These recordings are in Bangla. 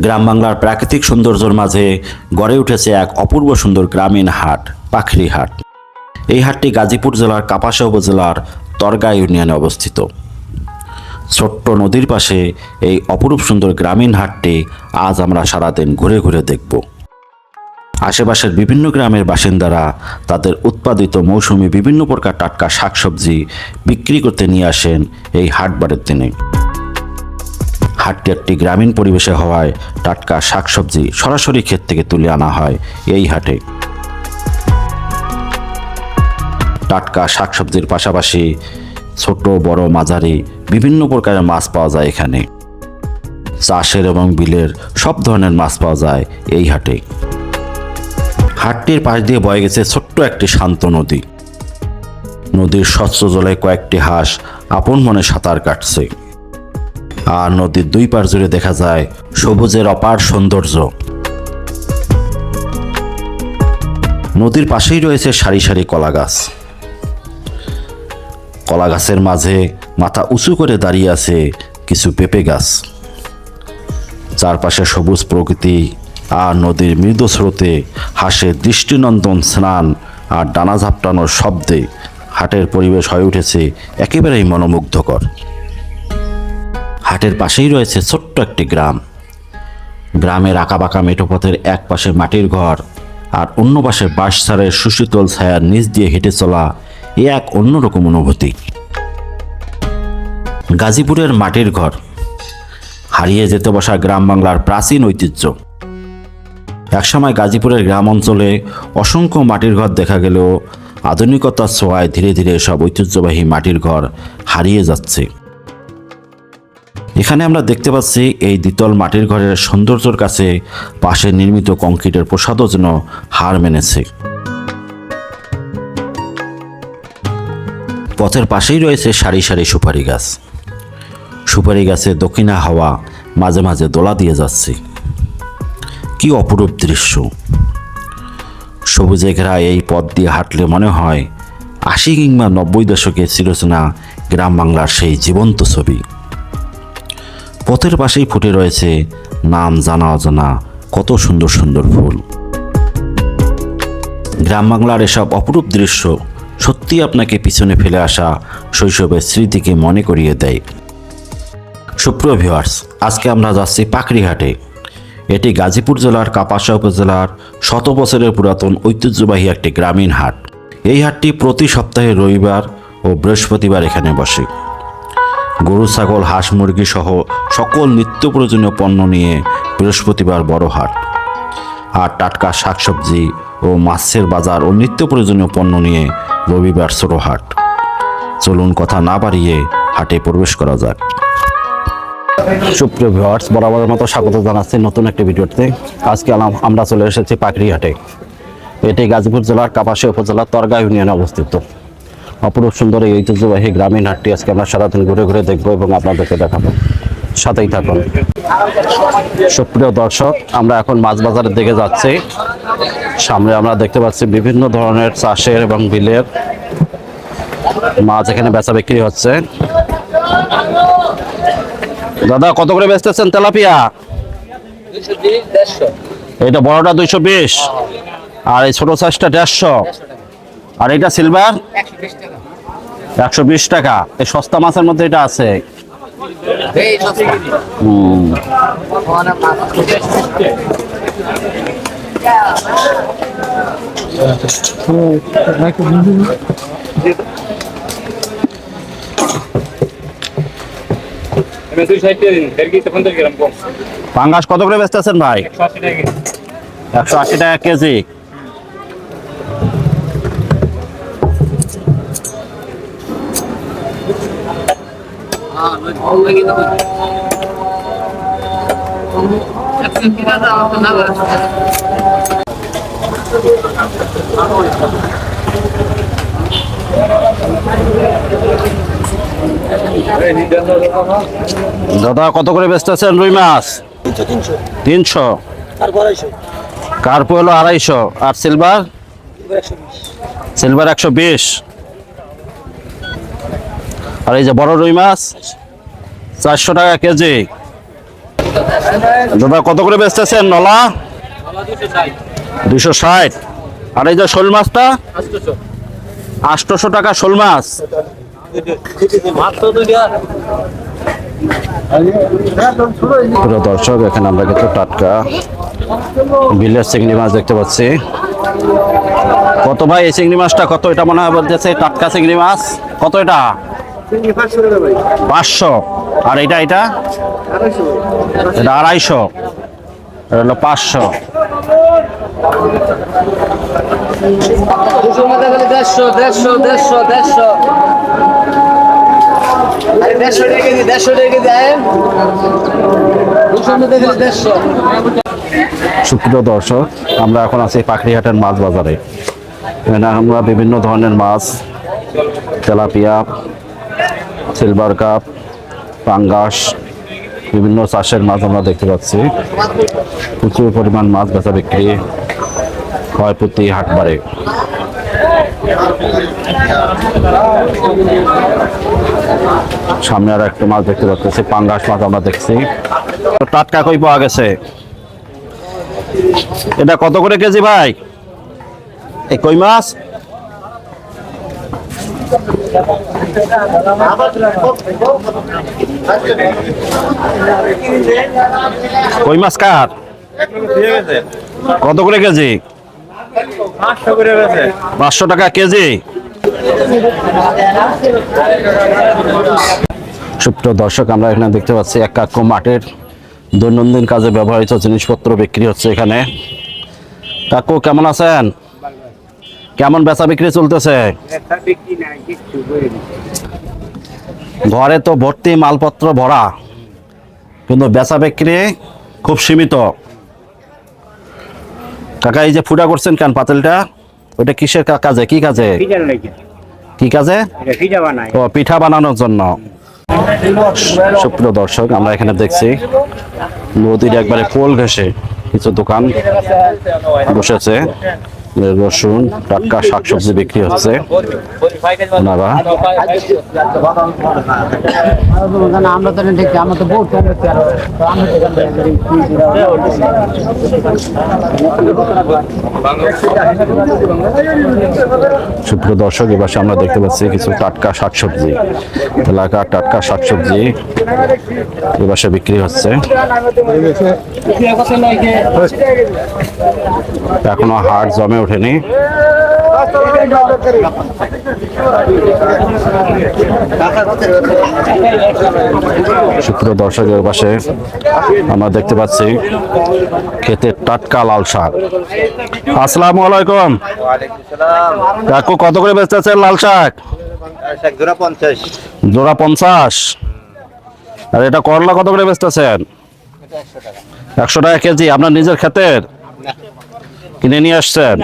গ্রাম বাংলার প্রাকৃতিক সৌন্দর্যের মাঝে গড়ে উঠেছে এক অপূর্ব সুন্দর গ্রামীণ হাট, পাখরি হাট। এই হাটটি গাজীপুর জেলার কাপাসিয়া উপজেলার তরগা ইউনিয়নে অবস্থিত। ছোট্ট নদীর পাশে এই অপরূপ সুন্দর গ্রামীণ হাটটি আজ আমরা সারাদিন ঘুরে ঘুরে দেখব। আশেপাশের বিভিন্ন গ্রামের বাসিন্দারা তাদের উৎপাদিত মৌসুমী বিভিন্ন প্রকার টাটকা শাকসবজি বিক্রি করতে নিয়ে আসেন এই হাটবারের দিনে। হাটটি একটি গ্রামীণ পরিবেশে হওয়ায় টাটকা শাকসবজি সরাসরি ক্ষেত থেকে তুলে আনা হয় এই হাটে। টাটকা শাকসবজির পাশাপাশি ছোট বড় মাঝারি বিভিন্ন প্রকারের মাছ পাওয়া যায় এখানে। চাষের এবং বিলের সব ধরনের মাছ পাওয়া যায় এই হাটে। হাটটির পাশ দিয়ে বয়ে গেছে ছোট্ট একটি শান্ত নদী। নদীর স্বচ্ছ জলে কয়েকটি হাঁস আপন মনে সাঁতার কাটছে। আর নদীর দুই পার জুড়ে দেখা যায় সবুজের অপার সৌন্দর্য। নদীর পাশেই রয়েছে সারি সারি কলা গাছ। কলা গাছের মাঝে মাথা উঁচু করে দাঁড়িয়ে আছে কিছু পেঁপে গাছ। চারপাশে সবুজ প্রকৃতি আর নদীর মৃদু স্রোতে হাঁসের দৃষ্টিনন্দন স্নান আর ডানা ঝাপটানোর শব্দে হাটের পরিবেশ হয়ে উঠেছে একেবারেই মনোমুগ্ধকর। হাটের পাশেই রয়েছে ছোট্ট একটি গ্রাম। গ্রামের আঁকাবাঁকা মেঠোপথের এক পাশে মাটির ঘর আর অন্য পাশে বাঁশঝাড়ের সুশীতল ছায়ার নিচ দিয়ে হেঁটে চলা এ এক অন্যরকম অনুভূতি। গাজীপুরের মাটির ঘর হারিয়ে যেতে বসা গ্রাম বাংলার প্রাচীন ঐতিহ্য। একসময় গাজীপুরের গ্রাম অঞ্চলে অসংখ্য মাটির ঘর দেখা গেলেও আধুনিকতার ছোঁয়ায় ধীরে ধীরে সব ঐতিহ্যবাহী মাটির ঘর হারিয়ে যাচ্ছে। এখানে আমরা দেখতে পাচ্ছি এই দ্বিতল মাটির ঘরের সৌন্দর্যের কাছে পাশে নির্মিত কংক্রিটের প্রসাদও যেন হার মেনেছে। পথের পাশেই রয়েছে সারি সারি সুপারি গাছ। সুপারি গাছে দক্ষিণা হাওয়া মাঝে মাঝে দোলা দিয়ে যাচ্ছে। কি অপরূপ দৃশ্য! সবুজে ঘেরা এই পথ দিয়ে হাঁটলে মনে হয় ৮০ কিংবা ৯০ দশকের চিরচেনা গ্রাম বাংলার সেই জীবন্ত ছবি। পথের পাশেই ফুটে রয়েছে নাম জানা অজানা কত সুন্দর সুন্দর ফুল। গ্রাম বাংলার এসব অপরূপ দৃশ্য সত্যি আপনাকে পিছনে ফেলে আসা শৈশবের স্মৃতিকে মনে করিয়ে দেয়। সুপ্রিয় ভিউয়ার্স, আজকে আমরা যাচ্ছি পাখরি হাটে। এটি গাজীপুর জেলার কাপাসিয়া উপজেলার ১০০ বছরের পুরাতন ঐতিহ্যবাহী একটি গ্রামীণ হাট। এই হাটটি প্রতি সপ্তাহে রবিবার ও বৃহস্পতিবার এখানে বসে। গরু ছাগল হাঁস মুরগি সহ সকল নিত্য প্রয়োজনীয় পণ্য নিয়ে বৃহস্পতিবার বড় হাট, আর টাটকা শাকসবজি ও মাছের বাজার ও নিত্য প্রয়োজনীয় পণ্য নিয়ে রবিবার ছোট হাট। চলুন কথা না বাড়িয়ে হাটে প্রবেশ করা যাক। সুপ্রিয় ভিউয়ার্স, বরাবরের মতো স্বাগত জানাচ্ছি নতুন একটি ভিডিওতে। আজকে আমরা চলে এসেছি পাখরি হাটে। এটি গাজীপুর জেলার কাপাসিয়া উপজেলার তরগা ইউনিয়নে অবস্থিত। অপরূপ সুন্দর এই ঐতিহ্যবাহী গ্রামীণ হাটটি আজকে আমরা সারাদিন ঘুরে ঘুরে দেখবো এবং আপনাদেরকে দেখাবো। সাথেই থাকুন। সুপ্রিয় দর্শক, আমরা এখন মাছ বাজারের দিকে যাচ্ছি। সামনে আমরা দেখতে পাচ্ছি বিভিন্ন ধরনের চাষের এবং বিলের মাছ এখানে বেচা বিক্রি হচ্ছে। দাদা, কত করে বেচতেছেন তেলাপিয়া? এটা বড়টা 220 আর এই ছোট সাইজটা 150, আর এটা সিলভার 120 টাকা। এই সস্তা মাছের মধ্যে এটা আছে। পাঙ্গাস কত করে বেচতেছেন ভাই? 180 টাকা কেজি। দাদা, কত করে বেচতেছেন রুই মাছ? 300। কার্পো হলো 250 আর সিলভার 120। আর এই যে বড় রুই মাছ 400 টাকা কেজি। দাদা কত করে বেচতেছেন নলা? 260। আর এই যে শোল মাছটা 800 টাকা শোল মাছ। প্রিয় দর্শক, এখানে আমরা কিন্তু টাটকা বিলের চিংড়ি মাছ দেখতে পাচ্ছি। কত ভাই এই চিংড়ি মাছটা কত? এটা মনে হয় বলতেছে টাটকা চিংড়ি মাছ। কত এটা? 500। আর এটা এটা 250। এটা হলো 500। সুপ্রিয় দর্শক, আমরা এখন আছি পাকড়িহাটের মাছ বাজারে। এখানে আমরা বিভিন্ন ধরনের মাছ, তেলাপিয়া, সিলভার কাপ, পাঙ্গাস, বিভিন্ন চাষের মাছ আমরা দেখতে পাচ্ছি। প্রচুর পরিমাণ মাছ বেচা বিক্রি হয় প্রতি হাটবারে। সামনে আর একটা মাছ দেখতে পাচ্ছি, পাঙ্গাস মাছ আমরা দেখছি। টাটকা কই পাওয়া গেছে? এটা কত করে কেজি ভাই এই কই মাছ? কই মাছ কার? কত করে কেজি? 500 টাকা কেজি। সুপ্রিয় দর্শক, আমরা এখানে দেখতে পাচ্ছি এক কাকু মাঠের দৈনন্দিন কাজে ব্যবহৃত জিনিসপত্র বিক্রি হচ্ছে এখানে। কাকু কেমন আছেন? কেমন বেচা বিক্রি চলতেছে? ঘরে তো ভর্তি মালপত্র ভরা, কিন্তু বেচা বিক্রি খুব সীমিত। কাকা এই যে ফুটা করছেন কেন পাতিলটা? ওইটা কিসের কাজে? কি কাজে? কি কাজে? ও পিঠা বানানোর জন্য। সুপ্রিয় দর্শক, আমরা এখানে দেখছি নদীর একবারে কোল ঘেঁষে কিছু দোকান বসেছে। রসুন, টাটকা শাকসবজি বিক্রি হচ্ছে। ওনারা সুপ্রিয় দর্শক, এবার আমরা দেখতে পাচ্ছি কিছু টাটকা শাকসবজি, এলাকার টাটকা শাকসবজি এবার বিক্রি হচ্ছে। এখনো হাট জমে ওঠেনি। সুপ্রিয় দর্শকের পাশে আমরা দেখতে পাচ্ছি ক্ষেতের টাটকা লাল শাক। আসসালামু আলাইকুম কাকু, কত করে বেচতেছেন লাল শাক? জোড়া 50। আর এটা করলা কত করে বেচতেছেন? 100 টাকা কেজি। আপনার নিজের ক্ষেতের কিনে নিয়ে আসছেন?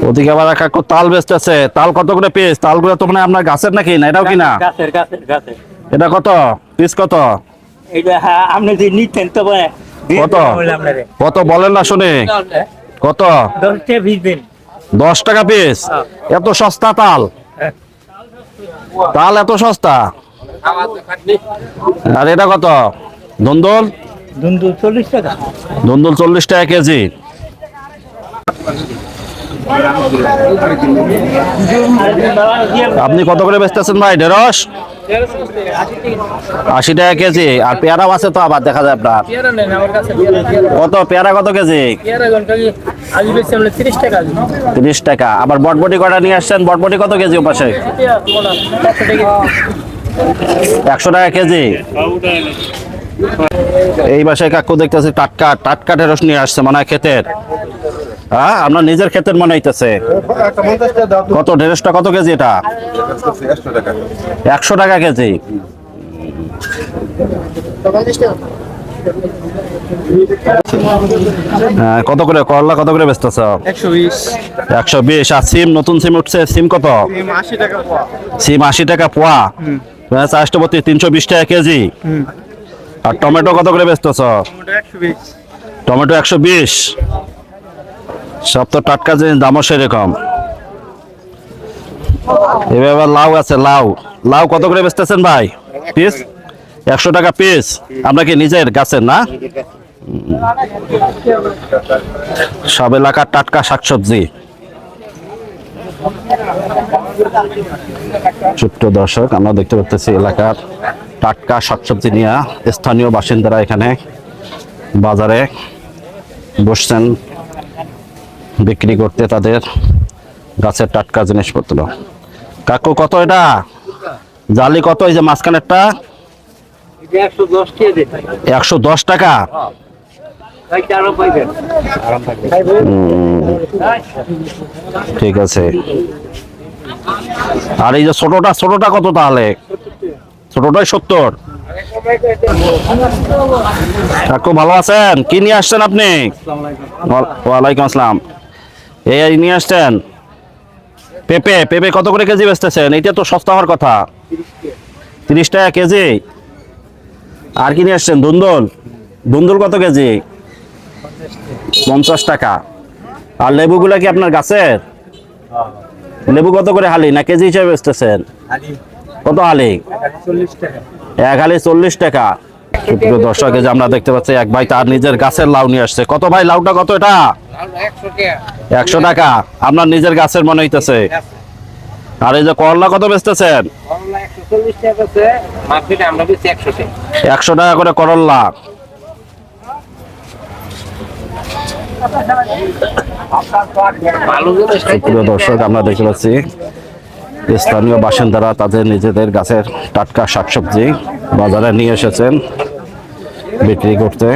ওদিকে আবার কাকু তাল বেচতেছে। তাল কত করে পিস? তালগুলো তো মানে আপনার গাছের নাকি? না এটাও কিনা? এটা কত পিস? কত কত কত বলেন না শুনে? কত? 10 টাকা পিস। এত সস্তা তাল? তাল এত সস্তা? আর এটা কত? ধুন্দুল? ধুন্দুল 40 টাকা। ধুন্দুল 40 টাকা কেজি। আপনি কত করে বেচতেছেন ভাই ঢেঁড়স? 80 টাকা কেজি। আর পেয়ারাও আছে তো আবার দেখা যায় আপনার। কত পেয়ারা কত কেজি? 30 টাকা। আবার বটবটি কটা নিয়ে আসছেন? বটবটি কত কেজি ও পাশে? 100 টাকা কেজি। এই বাসায় কাকু দেখতেছি টাটকা টাটকা ঢেঁড়স নিয়ে আসছে, মনে হয় ক্ষেতের। হ্যাঁ, আপনার নিজের ক্ষেতের মনে হইতেছে। কত ঢেঁড়সটা কত কেজি? এটা 100 টাকা কেজি। কত করে করলা কত করে বেচতেছ? 120। আর সিম নতুন সিম উঠছে, সিম কত? সিম 80 টাকা পোয়া। চাষটপতি 320 টাকা কেজি। আর টমেটো কত করে বেচতেছ? টমেটো 120। সব তো টাটকা জিনিস, দামও সেরকম। এবার লাউ আছে, লাউ লাউ কত করে বেচতেছেন ভাই পিস? 100 টাকা পিস। আমরা কি নিজের গাছের না? সব এলাকার টাটকা শাকসবজি। ছোট্ট দর্শক, আমরা দেখতে পাচ্ছি এলাকার টাটকা শাকসবজি নিয়ে স্থানীয় বাসিন্দারা এখানে বাজারে বসছেন বিক্রি করতে তাদের গাছের টাটকা জিনিসপত্র। কাকু কত এটা? জালি কত? এই যে মাঝখানেরটা 110 টাকা। ঠিক আছে। আর এই যে ছোটটা কত তাহলে? ছোটটাই 70। কাকু ভালো আছেন? কি নিয়ে আসছেন আপনি? ওয়ালাইকুম আসসালাম। এই নিয়ে আসছেন পেঁপে কত করে কেজি বেচতেছেন? এটা তো সস্তা হওয়ার কথা। 30 টাকা কেজি। আর কি নিয়ে আসছেন? দুন্দুল কত কেজি? 50 টাকা। আর লেবুগুলা কি আপনার গাছের? লেবু কত করে হালি না কেজি হিসাবে বেচতেছেন? কত হালি? এক হালি 40 টাকা। দর্শক, যে আমরা দেখতে পাচ্ছি এক ভাই তার নিজের গাছের লাউ নিয়ে আসছে। কত ভাই লাউটা কত? এটা 100 টাকা। আপনার নিজের গাছের মনে হইতেছে। আর এই যে করলা কত বেচতেছেন? 100 টাকা করে করলা। দর্শক, আমরা দেখতে পাচ্ছি স্থানীয় বাসিন্দারা তাদের নিজেদের গাছের টাটকা শাকসবজি বাজারে নিয়ে এসেছেন বিক্রি করতে।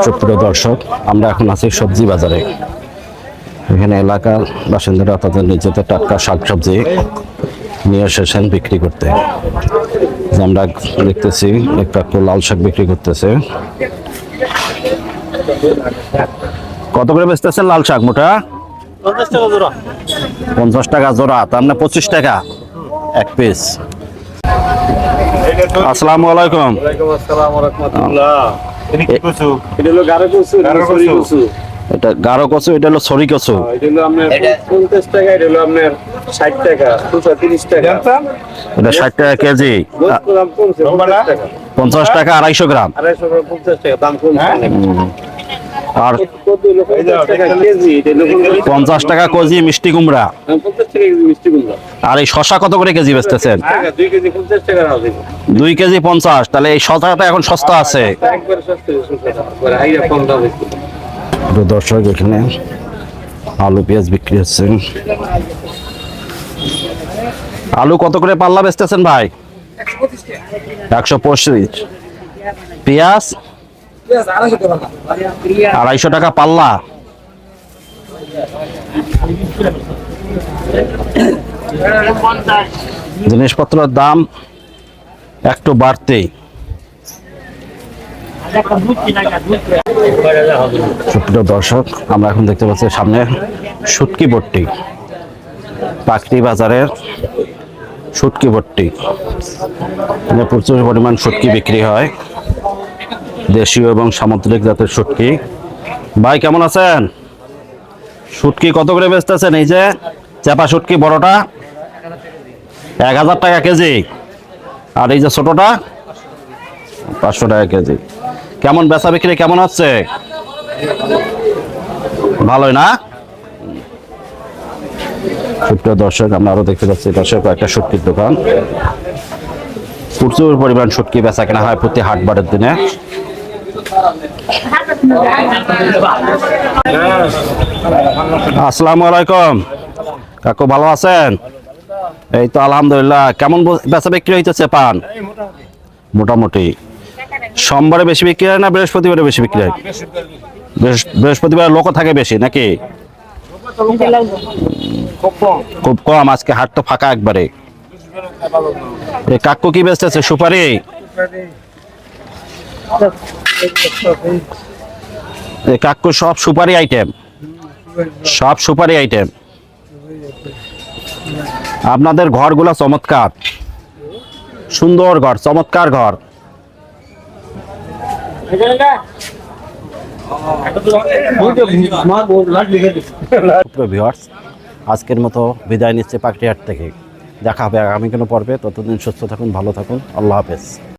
সুপ্রিয় দর্শক, আমরা এখন আছি সবজি বাজারে। এখানে এলাকার বাসিন্দারা তাদের নিজেদের টাটকা শাকসবজি নিয়ে এসেছেন বিক্রি করতে। আমরা দেখতেছি একটা লাল শাক বিক্রি করতেছে। কত করে বেচতেছেন লাল শাক মোটা? 50 টাকা জোড়া। 50 টাকা জোড়া, তার মানে 25 টাকা এক পিস। আসসালামু আলাইকুম। ওয়ালাইকুম আসসালাম ওয়া রাহমাতুল্লাহ। এটা গাঢ় কচু, এটা হলো সরি কচু। এটা হলো আপনার 50 টাকা, এটা হলো আপনার 60 টাকা, 30 টাকা। এটা 60 টাকা কেজি। 50 টাকা 250 গ্রাম। 250 গ্রাম 50 টাকা দাম কমছে। আর 50 টাকা কেজি মিষ্টি কুমড়া। 50 টাকা কেজি মিষ্টি কুমড়া। আর এই শসা কত করে কেজি বেচতেছেন? 2 কেজি 50 টাকা রাখি। 2 কেজি 50। তাহলে এই শসাটা এখন সস্তা আছে। একবার সস্তা শসাটা, পরে আইয়া কম দামে। দর্শক, এখানে আলু পেঁয়াজ বিক্রি হচ্ছে। আলু কত করে পাল্লা বেচতেছেন ভাই? 125। পেঁয়াজ 250 টাকা পাল্লা। জিনিসপত্রের দাম একটু বাড়তেই। সুপ্রিয় দর্শক, আমরা এখন দেখতে পাচ্ছি সামনে শুটকি বট্টি, পাকড়ি বাজারের শুটকি বট্টি। প্রচুর পরিমাণ শুটকি বিক্রি হয়, দেশীয় এবং সামুদ্রিক জাতের শুটকি। ভাই কেমন আছেন? শুটকি কত করে বেচতেছেন? এই যে চাপা শুটকি বড়টা 1000 টাকা কেজি। আর এই যে ছোটটা 500 টাকা কেজি। কেমন বেচা বিক্রি কেমন হচ্ছে? ভালোই না? সুপ্রিয় দর্শক, আমরা আরো দেখতে পাচ্ছি পাশে একটা শুটকির দোকান। প্রচুর পরিমাণ শুটকি বেচা কেনা হয় প্রতি হাটবারের দিনে। আসসালামু আলাইকুম কাকু, ভালো আছেন? এই তো আলহামদুলিল্লাহ। কেমন বেচা বিক্রি হইতেছে পান? মোটামুটি। সোমবারে বেশি বিক্রি হয় না বৃহস্পতিবারে বেশি বিক্রি হয়? বৃহস্পতিবার লোক থাকে বেশি নাকি? খুব কম। আজকে হাট তো ফাঁকা একবারে। এই কাকু কি বেচতেছে? সুপারি? এই কাকু সব সুপারি আইটেম, সব সুপারি আইটেম। আপনাদের ঘরগুলা চমৎকার, সুন্দর ঘর, চমৎকার ঘর। ভিউয়ার্স, আজকের মতো বিদায় নিচ্ছে পাকড়িহাট থেকে। দেখা হবে আগামী কোনো পর্বে। ততদিন সুস্থ থাকুন, ভালো থাকুন। আল্লাহ হাফেজ।